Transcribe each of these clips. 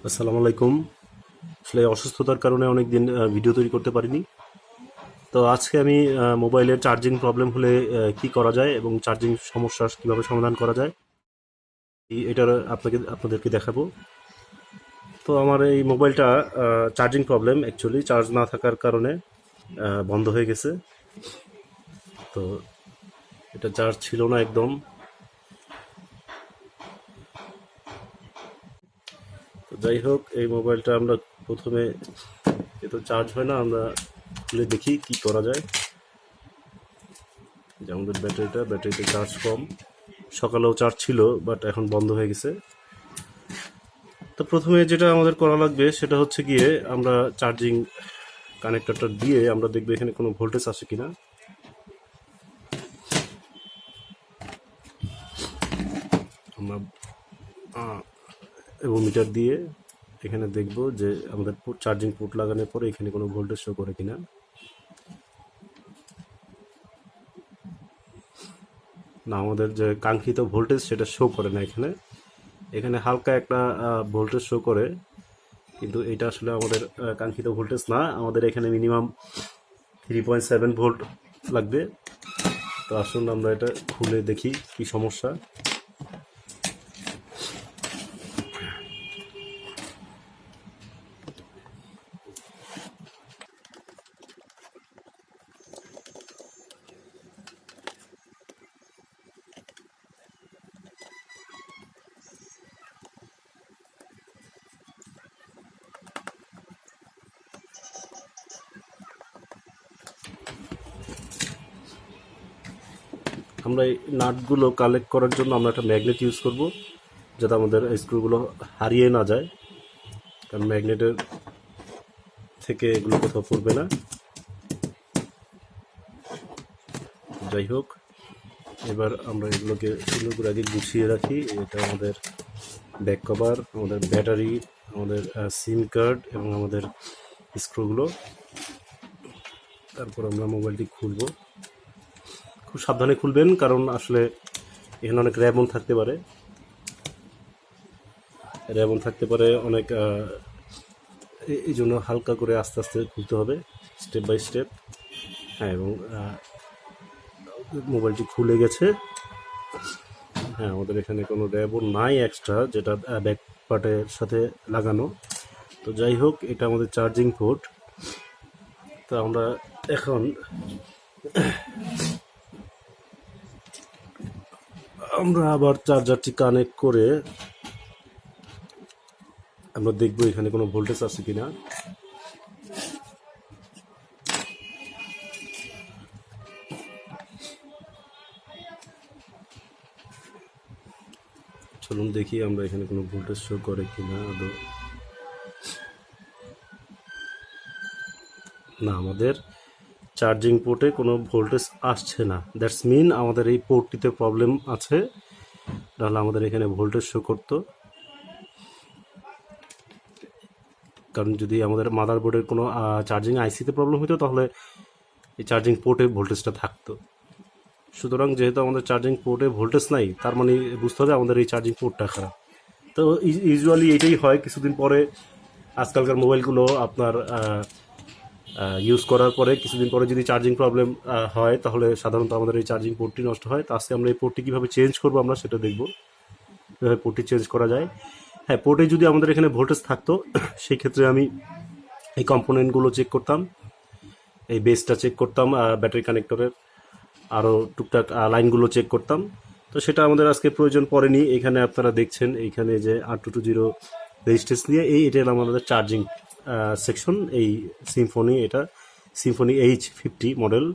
আসসালামু আলাইকুম। আসলে অসুস্থতার কারণে অনেক দিন ভিডিও তৈরি করতে পারিনি। তো আজকে আমি মোবাইলের চার্জিং প্রবলেম হলে কি করা যায় এবং চার্জিং সমস্যার কিভাবে সমাধান করা যায় এটার আপনাদেরকে দেখাবো। তো আমার এই মোবাইলটা চার্জিং প্রবলেম, অ্যাকচুয়ালি চার্জ না থাকার কারণে বন্ধ হয়ে গেছে। তো এটা চার্জ ছিল না একদম। তো যাই হোক, এই মোবাইলটা আমরা প্রথমে এ তো চার্জ হয় না, আমরা খুলে দেখি কি করা যায়। যে আমাদের ব্যাটারিতে চার্জ কম, সকালেও চার্জ ছিল বাট এখন বন্ধ হয়ে গেছে। তো প্রথমে যেটা আমাদের করা লাগবে সেটা হচ্ছে গিয়ে আমরা চার্জিং কানেক্টরটা দিয়ে আমরা দেখবো এখানে কোনো ভোল্টেজ আসে কিনা। আমরা এবং মিটার দিয়ে এখানে দেখব যে আমাদের চার্জিং পোর্ট লাগানোর পরে এখানে কোনো ভোল্টেজ শো করে কিনা। না, আমাদের যে কাঙ্ক্ষিত ভোল্টেজ সেটা শো করে না এখানে। এখানে হালকা একটা ভোল্টেজ শো করে, কিন্তু এটা আসলে আমাদের কাঙ্ক্ষিত ভোল্টেজ না। আমাদের এখানে মিনিমাম 3.7 ভোল্ট লাগবে। তো আসুন আমরা এটা খুলে দেখি কি সমস্যা। আমরা এই নাটগুলো কালেক্ট করার জন্য আমরা একটা ম্যাগনেট ইউজ করব, যাতে আমাদের স্ক্রুগুলো হারিয়ে না যায়, কারণ ম্যাগনেটের থেকে এগুলো কোথাও পড়বে না। যাই হোক, এবার আমরা এগুলোকে সুন্দর করে আগে গুছিয়ে রাখি। এটা আমাদের ব্যাক কভার, আমাদের ব্যাটারি, আমাদের সিম কার্ড এবং আমাদের স্ক্রুগুলো। তারপর আমরা মোবাইলটি খুলব। খুব সাবধানে খুলবেন, কারণ আসলে এখানে অনেক র্যাবন থাকতে পারে। অনেক, এই জন্য হালকা করে আস্তে আস্তে খুলতে হবে, স্টেপ বাই স্টেপ। হ্যাঁ, এবং মোবাইলটি খুলে গেছে। হ্যাঁ, আমাদের এখানে কোনো র্যাবন নাই এক্সট্রা, যেটা ব্যাক পার্টের সাথে লাগানো। তো যাই হোক, এটা আমাদের চার্জিং পোর্ট। তো আমরা এখন আবার চার্জারটি কানেক্ট করে আমরা দেখবো এখানে কোনো ভোল্টেজ আছে কিনা। চলুন দেখি আমরা এখানে কোনো ভোল্টেজ শো করে কিনা আদৌ। না, আমাদের চার্জিং পোর্টে কোনো ভোল্টেজ আসছে না। দ্যাটস মিন আমাদের এই পোর্টটিতে প্রবলেম আছে, তাহলে আমাদের এখানে ভোল্টেজ শো করতো। কারণ যদি আমাদের মাদারবোর্ডের কোনো চার্জিং আইসিতে প্রবলেম হতো, তাহলে এই চার্জিং পোর্টে ভোল্টেজটা থাকতো। সুতরাং যেহেতু আমাদের চার্জিং পোর্টে ভোল্টেজ নাই, তার মানে বুঝতে হবে আমাদের এই চার্জিং পোর্টটা খারাপ। তো ইউজুয়ালি এটাই হয় কিছুদিন পরে। আজকালকার মোবাইলগুলো আপনার ইউজ করার পরে কিছুদিন পরে যদি চার্জিং প্রবলেম হয়, তাহলে সাধারণত আমাদের এই চার্জিং পোর্টটি নষ্ট হয়। তো আজকে আমরা এই পোর্টটি কীভাবে চেঞ্জ করবো আমরা সেটা দেখব, কীভাবে পোর্টটি চেঞ্জ করা যায়। হ্যাঁ, পোর্টে যদি আমাদের এখানে ভোল্টেজ থাকতো, সেই ক্ষেত্রে আমি এই কম্পোনেন্টগুলো চেক করতাম, এই বেসটা চেক করতাম, ব্যাটারি কানেক্টরের আরও টুকটাক লাইনগুলো চেক করতাম। তো সেটা আমাদের আজকে প্রয়োজন পড়েনি। এখানে আপনারা দেখছেন এইখানে যে R220 রেজিস্ট্যান্স নিয়ে এটা হলো আমাদের চার্জিং সেকশন। এই এটা সিম্ফনি H50 মডেল।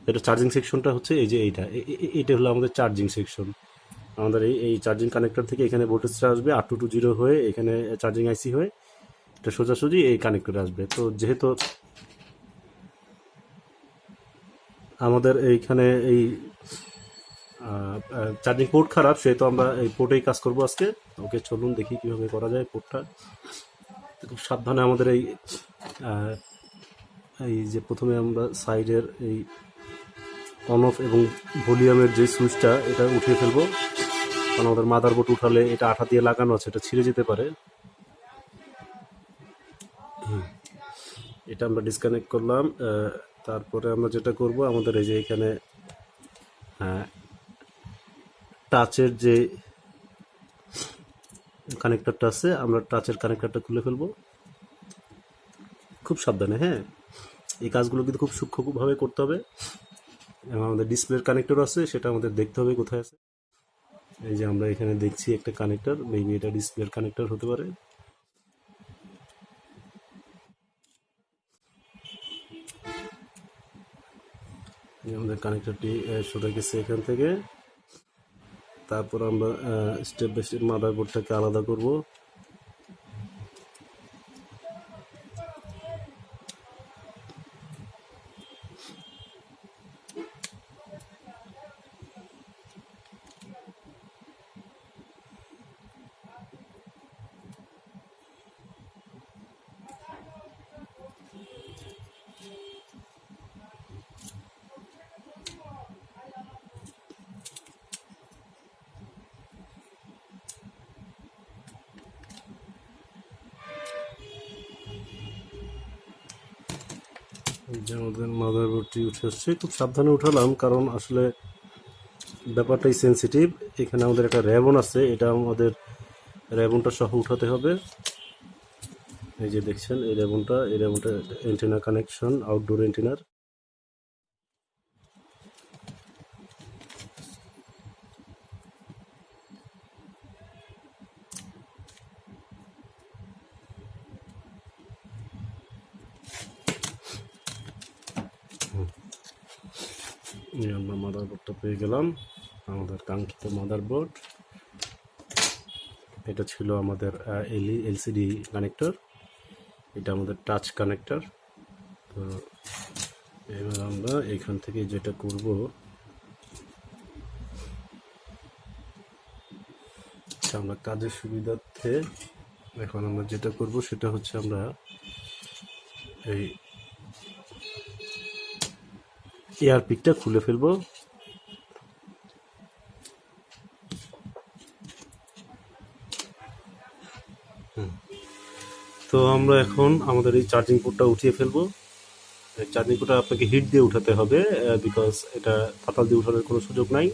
এটা চার্জিং সেকশনটা হচ্ছে এই যে এটা হলো আমাদের চার্জিং সেকশন। আমাদের এই চার্জিং কানেক্টর থেকে এখানে ভোল্টেজটা আসবে R220 হয়ে, এখানে চার্জিং আইসি হয়ে এটা সোজাসুজি এই কানেক্টরে আসবে। তো যেহেতু আমাদের এইখানে এই চার্জিং পোর্ট খারাপ, সেহেতু আমরা এই পোর্টেই কাজ করবো আজকে। ওকে, চলুন দেখি কীভাবে করা যায় পোর্টটা। খুব সাবধানে আমাদের এই যে প্রথমে আমরা সাইডের এই অন অফ এবং ভলিউমের যে সুইচটা, এটা উঠিয়ে ফেলবো, কারণ আমাদের মাদারবোর্ড উঠালে এটা আঠা দিয়ে লাগানো আছে, এটা ছিঁড়ে যেতে পারে। এটা আমরা ডিসকানেক্ট করলাম। তারপরে আমরা যেটা করব, আমাদের এই যে এখানে টাচের যে কানেক্টরটা আছে, আমরা টাচের কানেক্টরটা খুলে ফেলবো খুব সাবধানে। হ্যাঁ, এই কাজগুলো কিন্তু খুব সূক্ষ্মভাবে করতে হবে। এবং আমাদের ডিসপ্লের কানেক্টর আছে, সেটা আমাদের দেখতে হবে কোথায় আছে। এই যে আমরা এখানে দেখছি একটা কানেক্টর, মেবি এটা ডিসপ্লের কানেক্টর হতে পারে। আমাদের কানেক্টরটি সরে গেছে এখান থেকে। তারপর আমরা স্টেপ বাই স্টেপ মাদারবোর্ডটাকে আলাদা করব। যে আমাদের মাদারবোর্ডটি উঠে আসছে, খুব সাবধানে উঠালাম কারণ আসলে ব্যাপারটাই সেন্সিটিভ। এখানে আমাদের একটা র্যাবন আছে, এটা আমাদের র্যাবনটা সহ উঠাতে হবে। এই যে দেখছেন এই র্যাবনটা এন্টেনা কানেকশন, আউটডোর এন্টেনার। আমরা মাদারবোর্ডটা পেয়ে গেলাম, আমাদের কাঙ্ক্ষিত মাদারবোর্ড। এটা ছিল আমাদের এলসিডি কানেক্টর, এটা আমাদের টাচ কানেক্টর। তো এবার আমরা এখান থেকে যেটা করব, আমরা কাজের সুবিধার্থে এখন আমরা যেটা করব সেটা হচ্ছে আমরা এই এয়ার পিকটা খুলে ফেলবো। তো আমরা এখন আমাদের এই চার্জিং পোর্টটা উঠিয়ে ফেলবো। চার্জিং পোর্টটা আপনাকে হিট দিয়ে উঠাতে হবে, বিকজ এটা পাতাল দিয়ে উঠানোর কোনো সুযোগ নাই।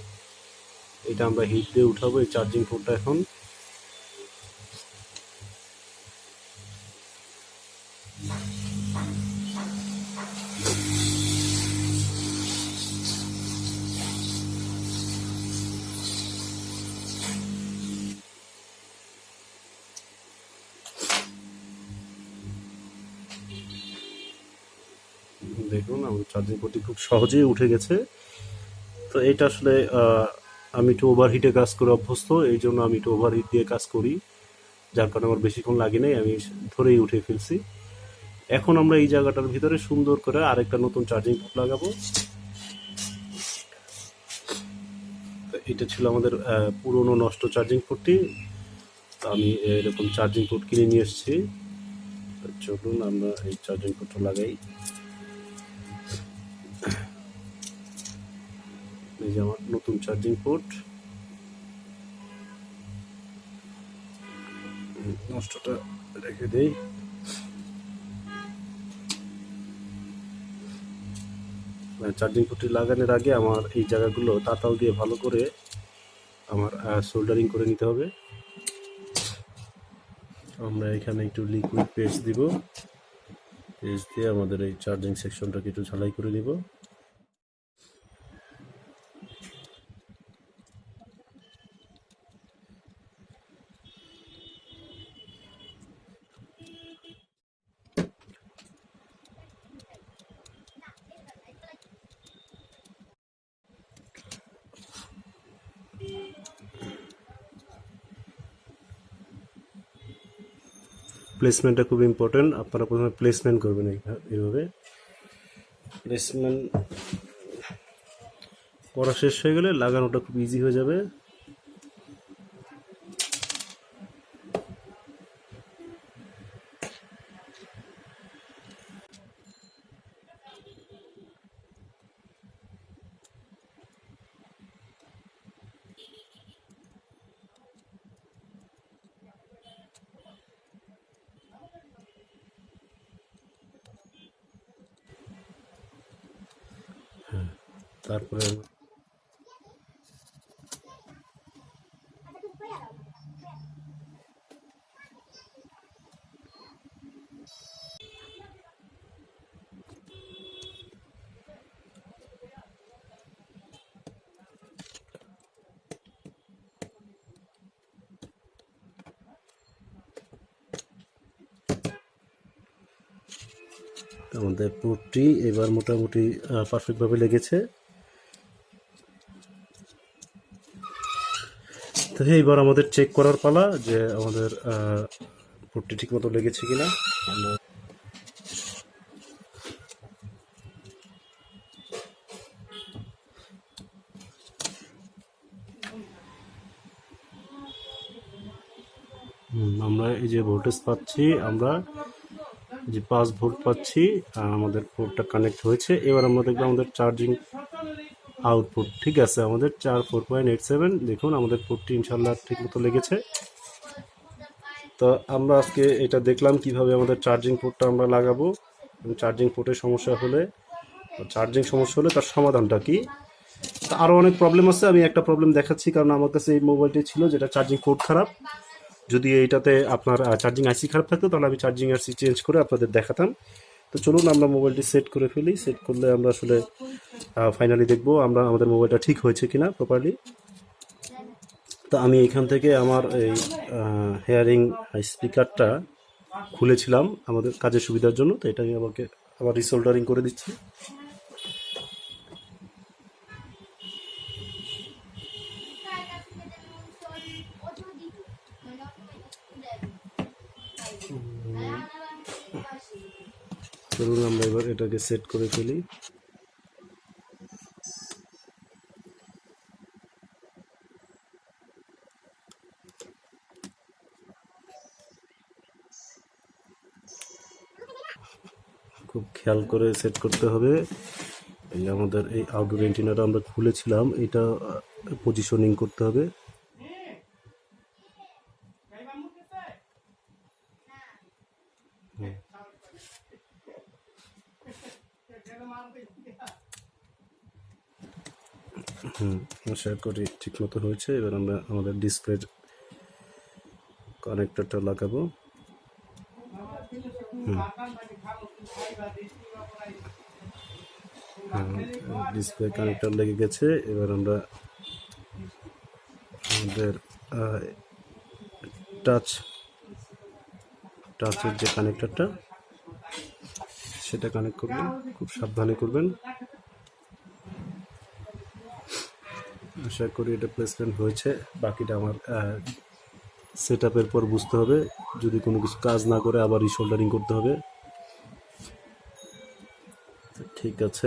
এটা আমরা হিট দিয়ে উঠাবো এই চার্জিং পোর্টটা এখন। দেখুন আমার চার্জিং পোর্টটি খুব সহজেই উঠে গেছে। তো এটা আসলে আমি একটু ওভারহিটে কাজ করে অভ্যস্ত, এই জন্য আমি একটু ওভারহিট দিয়ে কাজ করি, যার কারণে আমার বেশিক্ষণ লাগে নাই, আমি ধরেই উঠে ফেলছি। এখন আমরা এই জায়গাটার ভিতরে সুন্দর করে আরেকটা নতুন চার্জিং পোর্ট লাগাবো। এটা ছিল আমাদের পুরনো নষ্ট চার্জিং পোর্টটি। তো আমি এরকম চার্জিং পোর্ট কিনে নিয়ে এসেছি। চলুন আমরা এই চার্জিং পোর্টটা লাগাই। এই যে আমার নতুন চার্জিং পোর্ট। নষ্টটা রেখে দেই। চার্জিং পোর্টটি লাগানোর আগে আমার এই জায়গাগুলো তাতাল দিয়ে ভালো করে আমার সোল্ডারিং করে নিতে হবে। আমরা এখানে একটু লিকুইড পেস্ট দিব, পেস্ট দিয়ে আমাদের এই চার্জিং সেকশনটাকে একটু ঝালাই করে নিব। প্লেসমেন্টটা খুব ইম্পর্টেন্ট, আপনারা প্রথমে প্লেসমেন্ট করবেন এইভাবে। প্লেসমেন্ট করা শেষ হয়ে গেলে লাগানোটা খুব ইজি হয়ে যাবে। তারপরে আমাদের পোর্টটি এবার মোটামুটি পারফেক্টভাবে লেগেছে। তো এইবার আমাদের চেক করার পালা যে আমাদের পোর্টটি ঠিক মতো লেগেছে কিনা। আমরা এই যে ভোল্টেজ পাচ্ছি, আমরা যে 5 ভোল্ট পাচ্ছি, আমাদের পোর্টটা কানেক্ট হয়েছে। এবার আমরা দেখবো আমাদের চার্জিং আউটপুট ঠিক আছে, আমাদের 4.87। দেখুন আমাদের পোর্টটি ইনশাল্লাহ ঠিক মতো লেগেছে। তো আমরা আজকে এটা দেখলাম কিভাবে আমাদের চার্জিং পোর্টটা আমরা লাগাবো, চার্জিং পোর্টের সমস্যা হলে তার সমাধানটা কি। তো আরও অনেক প্রবলেম আছে, আমি একটা প্রবলেম দেখাচ্ছি কারণ আমার কাছে এই মোবাইলটি ছিল যেটা চার্জিং পোর্ট খারাপ। যদি এইটাতে আপনার চার্জিং আইসি খারাপ থাকতো তাহলে আমি চার্জিং আইসি চেঞ্জ করে আপনাদের দেখাতাম। তো চলুন আমরা মোবাইলটি সেট করে ফেলি। সেট করলে আমরা আসলে ফাইনালি দেখবো আমরা আমাদের মোবাইলটা ঠিক হয়েছে কিনা প্রপারলি। তো আমি এখান থেকে আমার এই হেয়ারিং স্পিকারটা খুলেছিলাম আমাদের কাজের সুবিধার জন্য, তো এটা আমি আমাকে আবার রিসোল্ডারিং করে দিচ্ছি। চলুন আমরা এবার এটাকে সেট করে ফেলি। খুব খেয়াল করে সেট করতে হবে। এই আমাদের এই আউটডোর অ্যান্টেনাটা আমরা খুলেছিলাম, এটা পজিশনিং করতে হবে। আশা করি ঠিক মতো হয়েছে। এবার আমরা আমাদের ডিসপ্লে কানেক্টরটা লাগাবো। ডিসপ্লে কানেক্টর লেগে গেছে। এবার আমরা আমাদের টাচের যে কানেক্টরটা সেটা কানেক্ট করবেন, খুব সাবধানে করবেন। আশা করি এটা প্লেসমেন্ট হয়েছে। বাকিটা আমার সেট আপের পর বুঝতে হবে, যদি কোনো কিছু কাজ না করে আবার রিশোল্ডারিং করতে হবে। ঠিক আছে,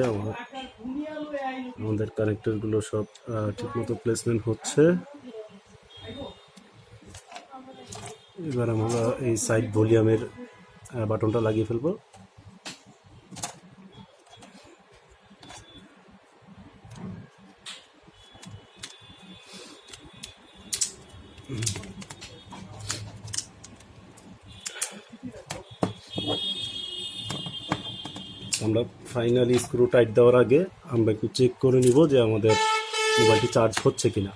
আমাদের কানেক্টরগুলো সব ঠিকমতো প্লেসমেন্ট হচ্ছে। এবার আমরা এই সাইড ভলিউমের বাটনটা লাগিয়ে ফেলবো। আমরা ফাইনালি স্ক্রু টাইট দেওয়ার আগে আমরা একটু চেক করে নিব যে আমাদের মোবাইলটি চার্জ হচ্ছে কিনা।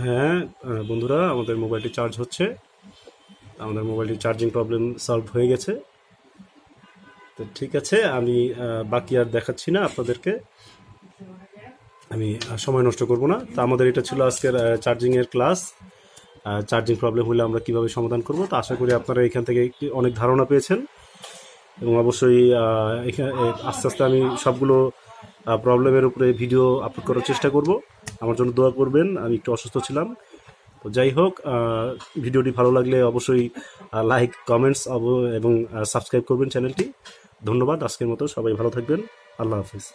হ্যাঁ বন্ধুরা, আমাদের মোবাইলটি চার্জ হচ্ছে। আমাদের মোবাইলটি চার্জিং প্রবলেম সলভ হয়ে গেছে। তো ঠিক আছে, আমি বাকি আর দেখাচ্ছি না আপনাদেরকে, আমি সময় নষ্ট করব না। তো আমাদের এটা ছিল আজকের চার্জিংয়ের ক্লাস। চার্জিং প্রবলেম হলে আমরা কিভাবে সমাধান করব। তো আশা করি আপনারা এখান থেকে অনেক ধারণা পেয়েছেন, এবং অবশ্যই এখানে আস্তে আস্তে আমি সবগুলো প্রবলেমের উপরে ভিডিও আপলোড করার চেষ্টা করব। আমার জন্য দোয়া করবেন, আমি একটু অসুস্থ ছিলাম। তো যাই হোক, ভিডিওটি ভালো লাগলে অবশ্যই লাইক, কমেন্টস এবং সাবস্ক্রাইব করবেন চ্যানেলটি। ধন্যবাদ। আজকের মতো সবাই ভালো থাকবেন। আল্লাহ হাফিজ।